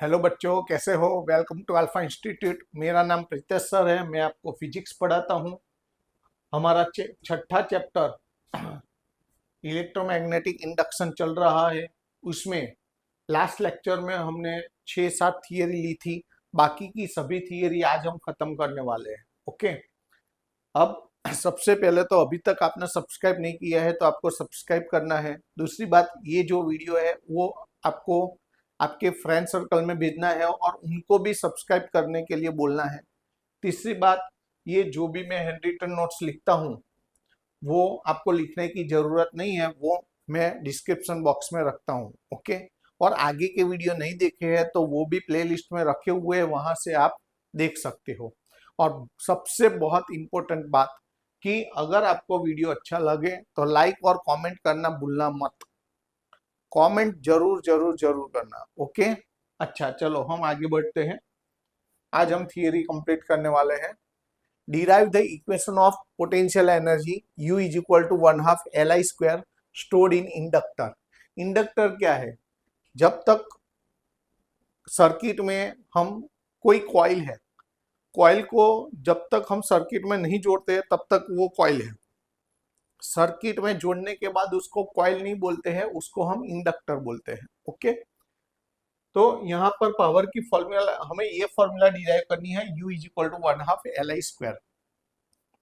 Hello बच्चों, कैसे हो। Welcome to alpha institute. मेरा नाम प्रीतेश सर है। मैं आपको फिजिक्स पढ़ाता हूँ। हमारा छठा चैप्टर इलेक्ट्रोमैग्नेटिक इंडक्शन चल रहा है। उसमें लास्ट लेक्चर में हमने 6-7 थियरी ली थी। बाकी की सभी थियरी आज हम खत्म करने वाले हैं। ओके। अब सबसे पहले तो अभी तक आपने सब्सक्राइब नहीं किया है तो आपको सब्सक्राइब करना है। दूसरी बात, ये जो वीडियो है वो आपको आपके फ्रेंड सर्कल में भेजना है और उनको भी सब्सक्राइब करने के लिए बोलना है। तीसरी बात, ये जो भी मैं हैंड रिटन नोट्स लिखता हूँ वो आपको लिखने की जरूरत नहीं है, वो मैं डिस्क्रिप्शन बॉक्स में रखता हूँ। ओके। और आगे के वीडियो नहीं देखे हैं तो वो भी प्लेलिस्ट में रखे हुए हैं, वहां से आप देख सकते हो। और सबसे बहुत इंपॉर्टेंट बात कि अगर आपको वीडियो अच्छा लगे तो लाइक और कमेंट करना भूलना मत। कमेंट जरूर जरूर जरूर करना। ओके। अच्छा, चलो हम आगे बढ़ते हैं। आज हम थियरी कंप्लीट करने वाले हैं। Derive the equation of potential energy U is equal to 1/2 Li square stored in inductor. Inductor क्या है? जब तक सर्किट में हम कोई कॉइल है, कॉइल को जब तक हम सर्किट में नहीं जोड़ते हैं तब तक वो कॉइल है। सर्किट में जोड़ने के बाद उसको कॉइल नहीं बोलते हैं, उसको हम इंडक्टर बोलते हैं। ओके। तो यहाँ पर पावर की फॉर्मूला, हमें ये फॉर्मूला डिराइव करनी है U is equal to 1/2 Li square.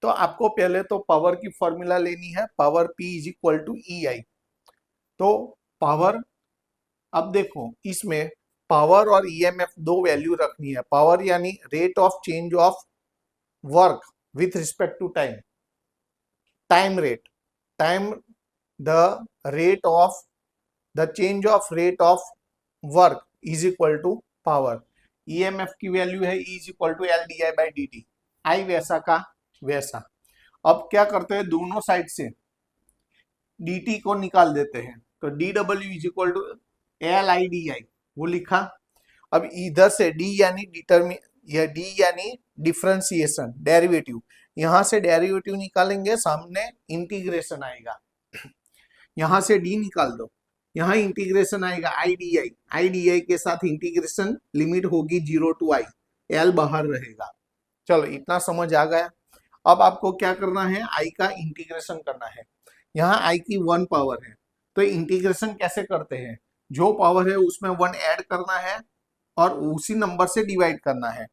तो आपको पहले तो पावर की फॉर्मूला लेनी है। Power P is equal to EI। तो पावर, अब देखो इसमें पावर और EMF दो वैल्यू रखनी है। पावर यानी rate of change of work with respect to time, time rate, time, the rate of the change of rate of work is equal to power. EMF की value है E is equal to LDI/dt। I वैसा का वैसा। अब क्या करते हैं, दोनों साइड से dt को निकाल देते हैं। तो dW is equal to LIDI, वो लिखा। अब इधर से d यानी डिटर्मिन, या d यानी डिफरेंशिएशन, डेरिवेटिव। यहां से डेरिवेटिव निकालेंगे, सामने इंटीग्रेशन आएगा। यहां से d निकाल दो, यहाँ इंटीग्रेशन आएगा IDI। IDI के साथ इंटीग्रेशन लिमिट होगी 0 to I, L बाहर रहेगा। चलो इतना समझ आ गया। अब आपको क्या करना है, I का इंटीग्रेशन करना है। यहाँ I की 1 पावर है तो इंटीग्रेशन कैसे करते हैं, जो पावर है उसमें 1 ऐड करना है और उसी नंबर से डिवाइड करना है।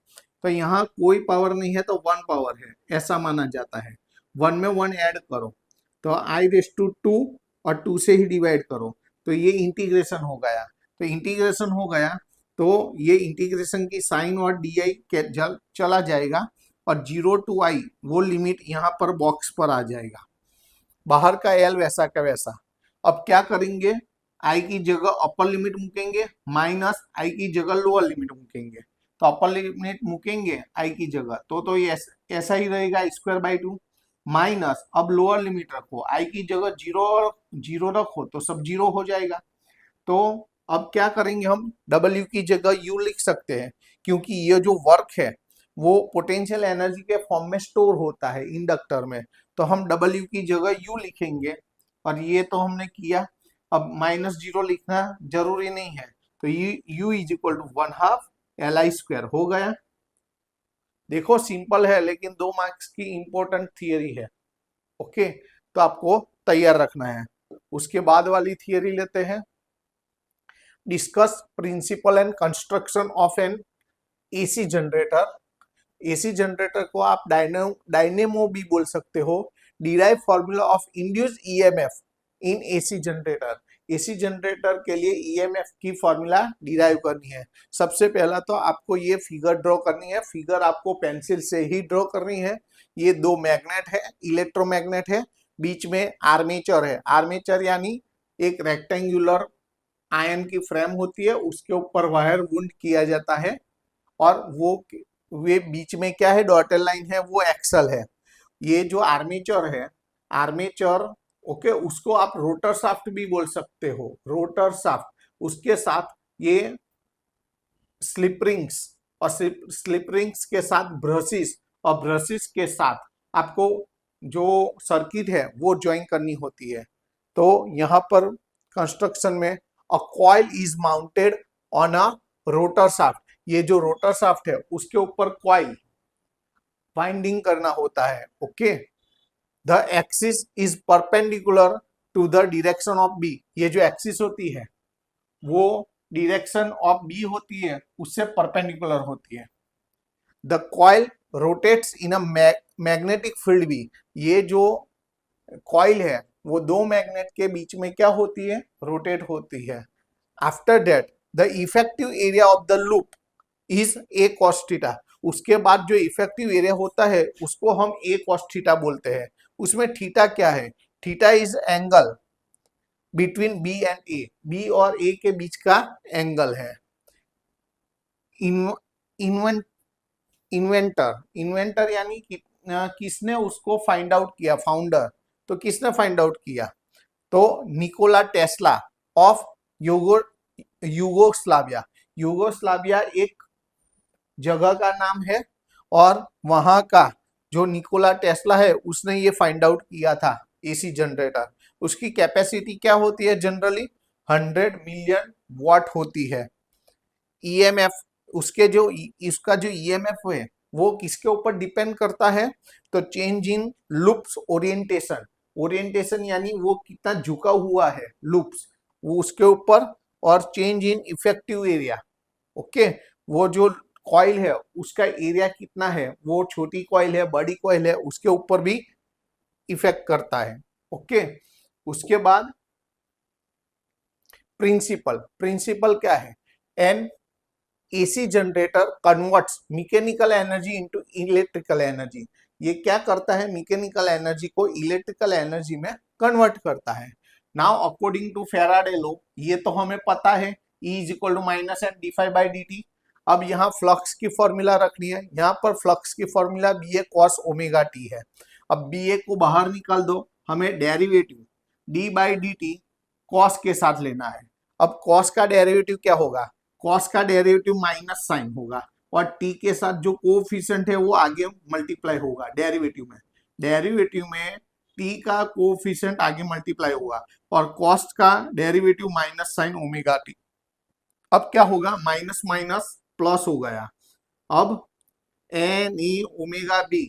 तो यहाँ कोई पावर नहीं है तो 1 पावर है, ऐसा माना जाता है। 1 में 1 ऐड करो तो I⁻², और 2 से ही डिवाइड करो तो ये इंटीग्रेशन हो गया। तो इंटीग्रेशन हो गया तो ये इंटीग्रेशन की साइन और DI के चला जाएगा और 0 to I वो लिमिट यहाँ पर बॉक्स पर आ जाएगा। बाहर का L वैसा का वैसा। अब क्या करेंगे, I की जगह अपर लिमिट मूकेंगे, माइनस I की जगह लोअर लिमिट मूकेंगे। तो अपर लिमिट मूकेंगे I की जगह तो ये ऐसा ही रहेगा (2/2) माइनस, अब लोअर लिमिट रखो, I की जगह 0 रखो तो सब 0 हो जाएगा। तो अब क्या करेंगे, हम W की जगह U लिख सकते हैं, क्योंकि ये जो वर्क है वो पोटेंशियल एनर्जी के फॉर्म में स्टोर होता है इंडक्टर में। तो हम W की जगह U लिखेंगे और ये तो हमने किया। अब (-0) लिखना जरूरी नहीं है, तो ये U is equal to 1/2 Li square हो गया। देखो सिंपल है लेकिन 2 मार्क्स की इंपॉर्टेंट थियरी है। ओके, तो आपको तैयार रखना है। उसके बाद वाली थियरी लेते हैं। Discuss principle and construction of an AC generator. AC generator को आप डायनेमो भी बोल सकते हो। Derive formula of induced EMF in AC generator. AC generator के लिए EMF की फॉर्मूला डिराइव करनी है। सबसे पहला तो आपको ये फिगर ड्रॉ करनी है। फिगर आपको पेंसिल से ही ड्रॉ करनी है। ये 2 मैग्नेट है, इलेक्ट्रोमैग्नेट है, बीच में आर्मेचर है। आर्मेचर यानी एक रेक्टेंगुलर आयन की फ्रेम होती है, उसके ऊपर वायर वुंड किया जाता है और वे बीच में क्या है, डॉटेड लाइन है, वो एक्सल है। ये जो आर्मेचर है, आर्मेचर, ओके, उसको आप रोटर शाफ्ट भी बोल सकते हो, रोटर शाफ्ट। उसके साथ ये स्लिप रिंग्स, और स्लिप रिंग्स के साथ ब्रशिस, और ब्रशिस के साथ आपको जो सर्किट है वो ज्वाइन करनी होती है। तो यहाँ पर कंस्ट्रक्शन में a coil is mounted on a rotor shaft, ये जो रोटर शाफ्ट है उसके ऊपर कॉइल वाइंडिंग करना होता है। Okay, the axis is perpendicular to the direction of B, ये जो एक्सिस होती है वो डायरेक्शन ऑफ बी होती है, उससे परपेंडिकुलर होती है। The coil rotates in a magnetic field B, ये जो कॉइल है वो दो मैग्नेट के बीच में क्या होती है, रोटेट होती है। After that the effective area of the loop is a cos theta, उसके बाद जो इफेक्टिव एरिया होता है उसको हम ए कॉस थीटा बोलते हैं। उसमें थीटा क्या है, theta is angle between B and A, B और ए के बीच का एंगल है। इन्वेंट इन्वेंटर, इन्वेंटर यानी किसने उसको फाइंड आउट किया, फाउंडर, तो किसने फाइंड आउट किया, तो Nikola Tesla of Yugoslavia. Yugoslavia एक जगह का नाम है और वहां का जो निकोला टेस्ला है उसने ये फाइंड आउट किया था एसी जनरेटर। उसकी कैपेसिटी क्या होती है, जनरली 100 मिलियन वॉट होती है। ईएमएफ, उसके जो इसका जो ईएमएफ है वो किसके ऊपर डिपेंड करता है, तो change in loops orientation, orientation यानी वो कितना झुका हुआ है लूप्स, वो उसके ऊपर, और change in effective area. Okay, वो जो कॉइल है उसका एरिया कितना है, वो छोटी कॉइल है बड़ी कॉइल है, उसके ऊपर भी इफेक्ट करता है। ओके, उसके बाद प्रिंसिपल, प्रिंसिपल क्या है, an AC generator converts mechanical energy into electrical energy, ये क्या करता है, मैकेनिकल एनर्जी को इलेक्ट्रिकल एनर्जी में कन्वर्ट करता है। Now according to Faraday law, ये तो हमें पता है, E is equal to minus M D phi by D T. अब यहाँ फ्लक्स की फॉर्मूला रखनी है, यहाँ पर फ्लक्स की फॉर्मूला बी ए कॉस ओमेगा टी है। अब बी ए को बाहर निकाल दो, हमें derivative D by D T cos के साथ लेना है। अब कॉस का डेरिवेटिव क्या होगा, कॉस का डेरिवेटिव माइनस साइन होगा और टी के साथ जो कोफिशिएंट है वो आगे मल्टीप्लाई होगा डेरिवेटिव में, डेरिवेटिव में टी का कोफिशिएंट आगे मल्टीप्लाई होगा और कॉस्ट का derivative minus sign omega T. अब क्या होगा, माइनस माइनस प्लस हो गया। अब एन ई ओमेगा बी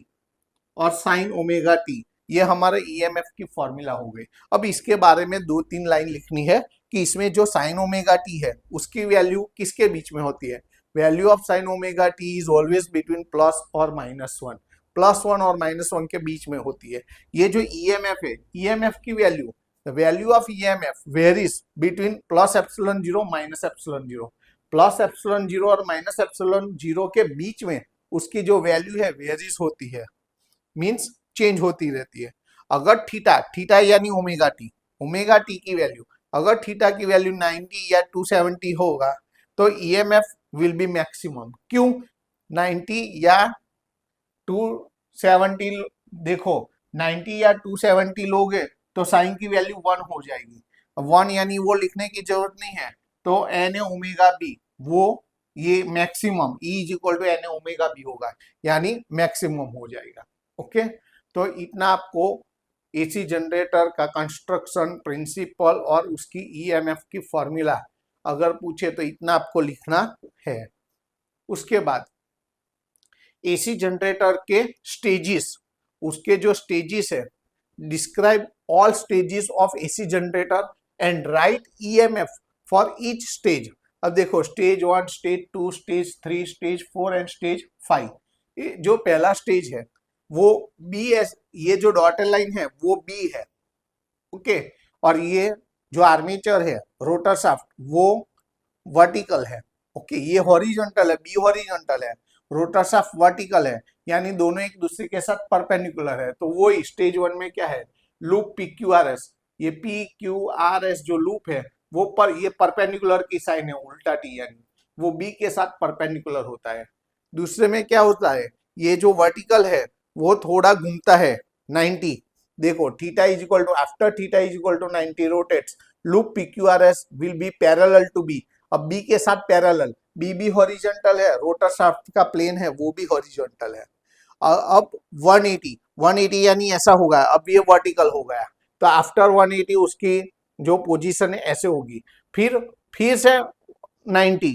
और साइन ओमेगा टी, ये हमारा ईएमएफ की फॉर्मूला हो गई। अब इसके बारे में 2-3 लाइन लिखनी है कि इसमें जो साइन ओमेगा टी है उसकी वैल्यू किसके बीच में होती है, value of sine omega T is always between plus और -1, +1 और -1 के बीच में होती है। ये जो ईएमएफ है, ईएमएफ की value, the value of EMF varies between plus epsilon 0 minus epsilon 0, plus epsilon 0 और माइनस एप्सिलॉन 0 के बीच में उसकी जो वैल्यू है वेरीज होती है, मीन्स चेंज होती रहती है। अगर थीटा, थीटा यानी ओमेगा टी, ओमेगा टी की वैल्यू, अगर थीटा की वैल्यू 90 या 270 होगा तो ईएमएफ विल बी मैक्सिमम। क्यों 90 या 270, देखो 90 या 270 लोगे तो साइन की वैल्यू 1 हो जाएगी, 1 यानी वो लिखने की जरूरत नहीं है, तो एन ए ओमेगा बी वो ये maximum E is equal to N A omega B होगा, यानी मैक्सिमम हो जाएगा। ओके, तो इतना आपको एसी जनरेटर का कंस्ट्रक्शन, प्रिंसिपल और उसकी ईएमएफ की फॉर्मूला अगर पूछे तो इतना आपको लिखना है। उसके बाद एसी जनरेटर के स्टेजेस, उसके जो स्टेजेस है, describe all stages of AC generator and right EMF for each stage. अब देखो stage 1, stage 2, stage 3, stage 4 and stage 5। जो पहला स्टेज है वो बी एस, ये जो डॉटेड लाइन है वो बी है। ओके, और ये जो आर्मेचर है रोटर शाफ्ट वो वर्टिकल है। ओके, ये हॉरिजॉन्टल है, बी हॉरिजॉन्टल है, रोटर शाफ्ट वर्टिकल है, यानी दोनों एक दूसरे के साथ परपेंडिकुलर है। तो वो स्टेज 1 में क्या है, loop P Q R S, ये पी क्यू आर एस जो लूप है वो पर, ये परपेंडिकुलर की साइन है, उल्टा टी, यानी वो बी के साथ परपेंडिकुलर होता है। दूसरे में क्या होता है, ये जो वर्टिकल है वो थोड़ा घूमता है 90, देखो theta is equal to, after theta is equal to 90 rotates, loop PQRS will be parallel to B. अब बी के साथ पैरेलल, बी भी हॉरिजॉन्टल है, रोटर शाफ्ट का प्लेन है वो भी हॉरिजॉन्टल है। अब 180 यानी ऐसा होगा, अब ये वर्टिकल हो गया, तो आफ्टर 180 उसकी जो पोजीशन है ऐसे होगी, फिर से 90,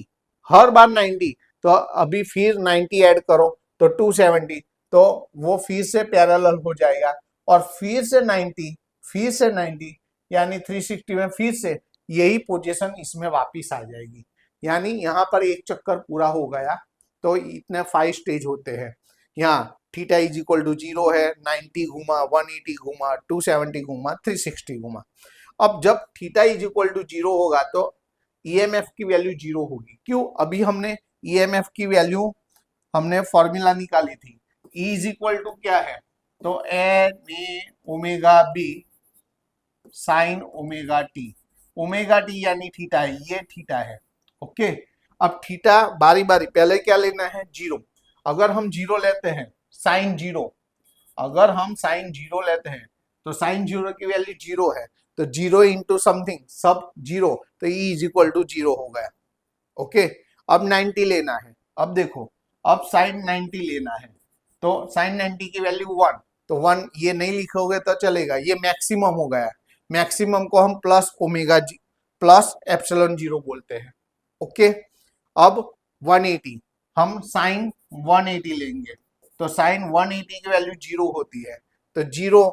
हर बार 90, तो अभी फिर 90 ऐड करो तो 270, तो वो फिर से पैरेलल हो जाएगा और फिर से 90, फिर से 90, यानी 360 में फिर से यही पोजीशन इसमें वापिस आ जाएगी। यानी यहाँ पर एक चक्कर पूरा हो गया। तो इतने 5 स्टेज होते हैं। यहाँ थीटा इज इक्वल टू 0 है, 90 घूमा, 180 घूमा, 270 घूमा, 360 घूमा। अब जब थीटा इज इक्वल टू 0 होगा तो ईएमएफ की वैल्यू 0 होगी। क्यों? अभी हमने ईएमएफ की वैल्यू हमने फॉर्मूला निकाली थी। ई इज इक्वल टू क्या है? तो N A omega B sine omega T. Omega T यानी थीटा है, ये थीटा है। ओके, अब थीटा बारी बारी, पहले क्या लेना है? 0। अगर हम 0 लेते हैं, साइन 0, अगर हम साइन 0 लेते हैं तो साइन 0 की वैल्यू 0 है, तो 0 इंटू समथिंग सब 0, तो ई इज इक्वल टू 0 हो गया। ओके, अब 90 लेना है। अब देखो, अब साइन 90 लेना है, तो साइन 90 की वैल्यू 1, तो 1 ये नहीं लिखोगे तो चलेगा, ये मैक्सिमम हो गया। मैक्सिमम को हम प्लस ओमेगा जी प्लस एप्सिलॉन 0 बोलते हैं। ओके, अब 180, हम साइन 180 लेंगे, तो साइन 180 की वैल्यू 0 होती है, तो 0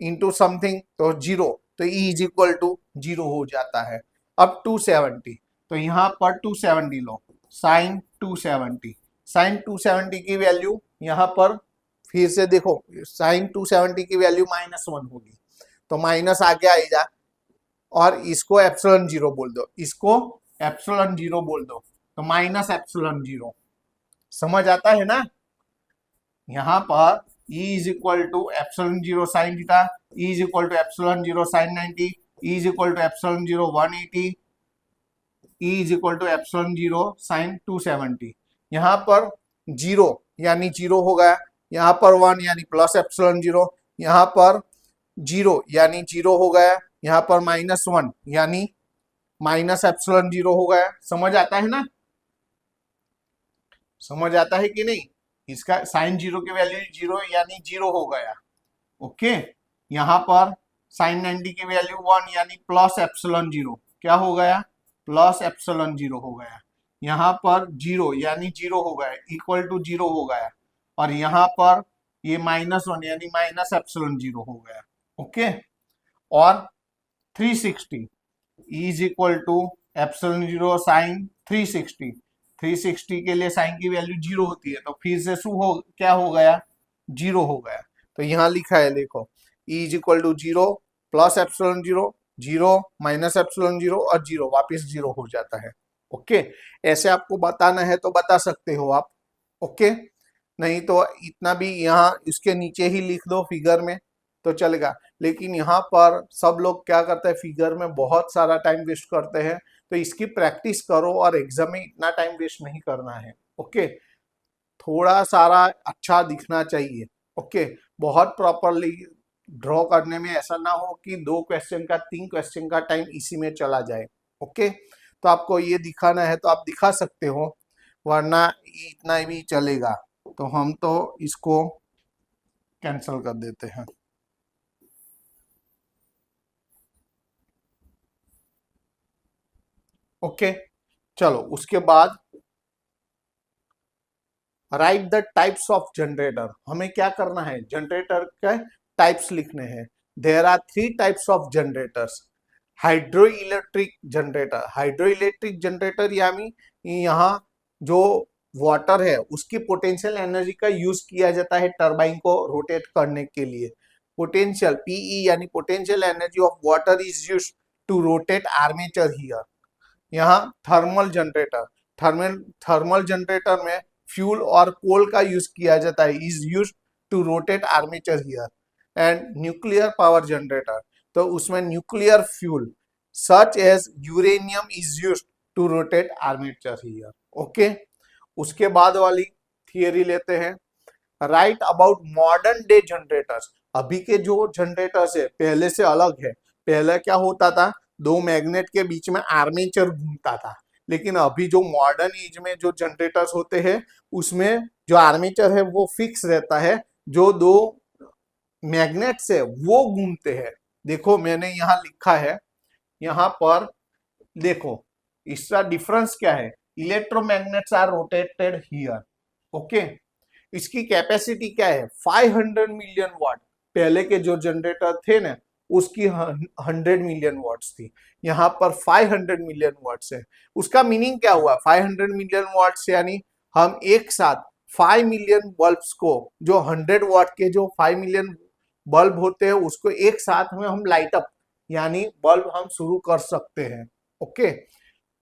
इंटू समथिंग तो 0, तो ई इज इक्वल टू 0 हो जाता है। अब 270, तो यहाँ पर 270 लो, साइन 270, साइन 270 की वैल्यू यहाँ पर फिर से देखो, साइन 270 की वैल्यू -1 होगी, तो माइनस आगे आएगा और इसको एप्सिलॉन 0 बोल दो, इसको एप्सिलॉन 0 बोल दो, तो माइनस एप्सिलॉन 0। समझ आता है ना? यहाँ पर E is equal to epsilon 0 sine theta, E is equal to epsilon 0 sine 90, E is equal to epsilon 0 180, E is equal to epsilon 0 sine 270। यहाँ पर 0 यानी 0 हो गया, यहाँ पर 1 यानी प्लस एप्सिलॉन 0, यहाँ पर 0 यानी 0 हो गया, यहाँ पर -1 यानी माइनस एप्सिलॉन 0 हो गया। समझ आता है ना? समझ आता है कि नहीं? इसका साइन 0 की वैल्यू 0 यानी 0 हो गया। ओके, यहाँ पर साइन 90 की वैल्यू 1 यानी प्लस एप्सिलॉन 0, क्या हो गया? प्लस एप्सिलॉन 0 हो गया। यहाँ पर 0 यानी 0 हो गया, इक्वल टू 0 हो गया, और यहाँ पर ये -1 यानी माइनस एप्सिलॉन 0 हो गया। ओके, और 360 is equal to epsilon 0 sine 360, 360 के लिए साइन की वैल्यू 0 होती है, तो फिर से क्या हो गया? 0 हो गया। तो यहाँ लिखा है देखो, E is equal to 0 plus epsilon 0, 0 minus epsilon 0 और 0 वापिस 0 हो जाता है। ओके, ऐसे आपको बताना है तो बता सकते हो आप। ओके, नहीं तो इतना भी यहाँ इसके नीचे ही लिख दो फिगर में तो चलेगा। लेकिन यहाँ पर सब लोग क्या करते हैं, फिगर में बहुत सारा टाइम वेस्ट करते हैं, तो इसकी प्रैक्टिस करो और एग्जाम में इतना टाइम वेस्ट नहीं करना है। ओके, थोड़ा सारा अच्छा दिखना चाहिए। ओके, बहुत प्रॉपरली ड्रॉ करने में ऐसा ना हो कि 2 क्वेश्चन का 3 क्वेश्चन का टाइम इसी में चला जाए। ओके, तो आपको ये दिखाना है तो आप दिखा सकते हो, वरना इतना भी चलेगा। तो हम तो इसको कैंसिल कर देते हैं। ओके, चलो उसके बाद write the types of generator. हमें क्या करना है? जनरेटर के टाइप्स लिखने हैं। There are 3 types of generators. Hydro electric generator, hydro electric generator यानी यहाँ जो वाटर है उसकी पोटेंशियल एनर्जी का यूज किया जाता है टरबाइन को रोटेट करने के लिए। पोटेंशियल पीई यानी potential energy of water is used to rotate armature here. यहाँ थर्मल जनरेटर, थर्मल जनरेटर में फ्यूल और कोल का यूज किया जाता है, is use to rotate armature here. And nuclear power generator, तो उसमें nuclear fuel such as uranium is use to rotate armature here. Okay, उसके बाद वाली थियरी लेते हैं, write about modern day generators. अभी के जो जनरेटर्स है पहले से अलग है। पहले क्या होता था, 2 मैग्नेट के बीच में आर्मेचर घूमता था, लेकिन अभी जो मॉडर्न एज में जो जनरेटर्स होते हैं उसमें जो आर्मेचर है वो फिक्स रहता है, जो 2 मैग्नेट से वो घूमते हैं। देखो मैंने यहाँ लिखा है, यहाँ पर देखो इसका डिफरेंस क्या है। Electromagnets are rotated here. Okay, इसकी कैपेसिटी क्या है? 500 मिलियन वाट। पहले के जो जनरेटर थे ना, उसकी 100 मिलियन वाट्स थी, यहाँ पर 500 मिलियन वाट्स है। उसका मीनिंग क्या हुआ? 500 मिलियन वाट्स यानी हम एक साथ 5 मिलियन बल्ब्स को, जो 100 वाट के जो 5 मिलियन बल्ब होते हैं, उसको एक साथ में हम लाइट अप यानी बल्ब हम शुरू कर सकते हैं। ओके,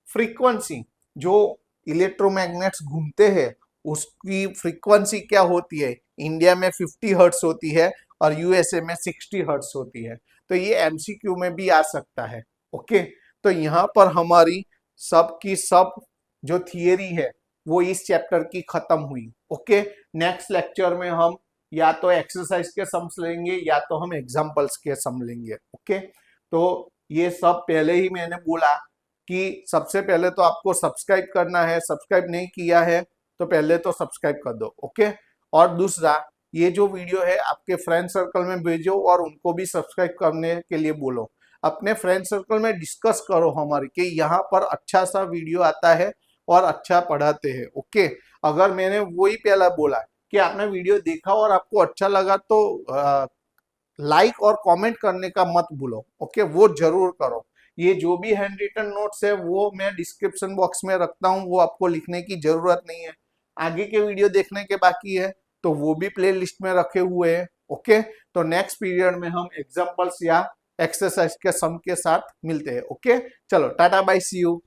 फ्रीक्वेंसी, जो इलेक्ट्रोमैग्नेट्स घूमते हैं उसकी फ्रीक्वेंसी क्या होती है? इंडिया में 50 हर्ट्स होती है और यूएसए में 60 हर्ट्स होती है। तो ये एमसीक्यू में भी आ सकता है। ओके, तो यहाँ पर हमारी सब की सब जो थियरी है वो इस चैप्टर की खत्म हुई। ओके, नेक्स्ट लेक्चर में हम या तो एक्सरसाइज के सम्स लेंगे या तो हम एग्जाम्पल्स के सम लेंगे। ओके, तो ये सब पहले ही मैंने बोला कि सबसे पहले तो आपको सब्सक्राइब करना है, सब्सक्राइब नहीं किया है तो पहले तो सब्सक्राइब कर दो। ओके, और दूसरा, ये जो वीडियो है आपके फ्रेंड सर्कल में भेजो और उनको भी सब्सक्राइब करने के लिए बोलो। अपने फ्रेंड सर्कल में डिस्कस करो हमारे कि यहाँ पर अच्छा सा वीडियो आता है और अच्छा पढ़ाते हैं। ओके, अगर मैंने वही पहला बोला कि आपने वीडियो देखा और आपको अच्छा लगा तो लाइक और कमेंट करने का मत भूलो। ओके, वो जरूर करो। ये जो भी हैंड रिटन नोट्स है वो मैं डिस्क्रिप्शन बॉक्स में रखता हूँ, वो आपको लिखने की जरूरत नहीं है। आगे के वीडियो देखने के बाकी है तो वो भी प्ले लिस्ट में रखे हुए हैं। ओके, तो नेक्स्ट पीरियड में हम एग्जाम्पल्स या एक्सरसाइज के सम के साथ मिलते हैं। ओके, चलो टाटा बाय, सी यू।